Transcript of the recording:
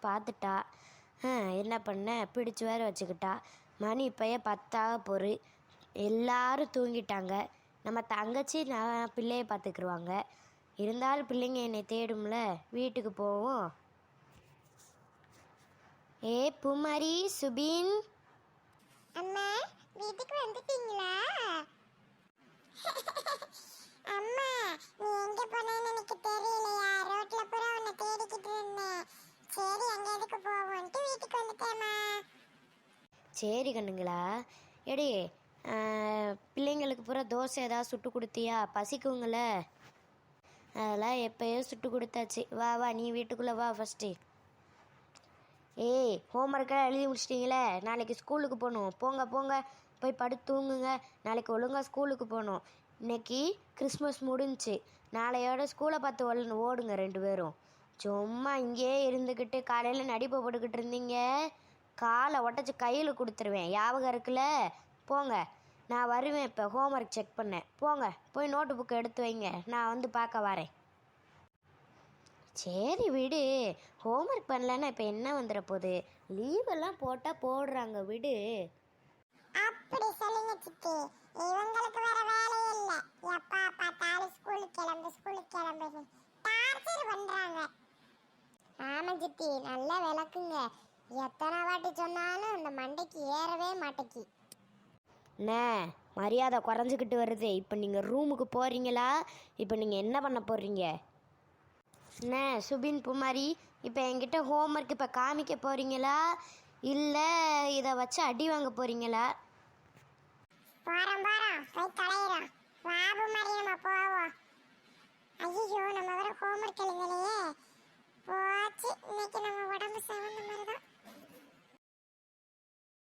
பார்த்துட்டா. என்ன பண்ண, பிடிச்சி வேற வச்சுக்கிட்டா. மணி இப்போயே 10 பொறு. எல்லாரும் தூங்கிட்டாங்க. நம்ம தங்கச்சி நான் பிள்ளையை பார்த்துக்குருவாங்க. இருந்தாலும் பிள்ளைங்க என்னை தேடும்ல. வீட்டுக்கு போவோம். ஏ பூமாரி, சுபின், அம்மா வீட்டுக்கு வந்துட்டீங்களா? அம்மா நீ எங்க போனேன்னு எனக்கு தெரியலையா? ரோட்ல பூரா உன்னை தேடிக்கிட்டு இருந்தேன். சரி அங்க எதுக்கு போவோன்ட்டு வீட்டுக்கு வந்துட்டேம்மா. சரி கண்ணுங்களா. எடி, பிள்ளைங்களுக்கு பூரா தோசை ஏதாவது சுட்டு கொடுத்தியா? பசிக்குங்கள. அதெல்லாம் எப்போயோ சுட்டு கொடுத்தாச்சு. வா வா, நீ வீட்டுக்குள்ளே வா ஃபஸ்ட்டு. ஏய், ஹோம்ஒர்க்கெல்லாம் எழுதி முடிச்சிட்டிங்களே? நாளைக்கு ஸ்கூலுக்கு போகணும். போங்க போங்க, போய் படுத்து தூங்குங்க. நாளைக்கு ஒழுங்காக ஸ்கூலுக்கு போகணும். இன்னைக்கு கிறிஸ்மஸ் முடிஞ்சிச்சு. நாளையோட ஸ்கூலை பார்த்து ஓடுங்க 2 பேரும். சும்மா இங்கேயே இருந்துக்கிட்டு காலையில் நடிப்பை போட்டுக்கிட்டு இருந்தீங்க. காலை உடச்சி கையில் கொடுத்துருவேன். ஞாபகம் இருக்குல்ல? போங்க, நான் வருவேன். இப்போ ஹோம்ஒர்க் செக் பண்ணேன். போங்க, போய் நோட்டு புக்கை எடுத்து வைங்க. நான் வந்து பார்க்க வரேன். சரி விடு, ஹோம்ஒர்க் பண்ணலன்னா இப்போ என்ன வந்துட போகுது? லீவெல்லாம் போட்டால் போடுறாங்க, விடு. அப்படி சொல்லுங்க சித்தி. இவங்களுக்கு வேற வேலையே இல்ல. எப்பா பார்த்தாலும் ஸ்கூலுக்கு கிளம்பு டார்ச்சர் பண்றாங்க. ஆமா சித்தி, நல்லா விளக்குங்க. எத்தனை வாட்டி சொன்னாலும் இந்த மண்டைக்கு ஏறவே மாட்டேக்கி. என்ன மரியாதை குறைஞ்சிக்கிட்டு வருது? இப்போ நீங்கள் ரூமுக்கு போகிறீங்களா? இப்போ நீங்கள் என்ன பண்ண போகிறீங்க? என்ன சுபின், பூமாரி, இப்போ என்கிட்ட ஹோம்ஒர்க் இப்போ காமிக்க போகிறீங்களா, இல்லை இதை வச்சு அடி வாங்க போகிறீங்களா? போறோம் போய் தலையிறோம். பாபு மாதிரி நம்ம போவோம். ஐயோ நம்ம வேற ஹோம்ஒர்க் எழுதலையே. போ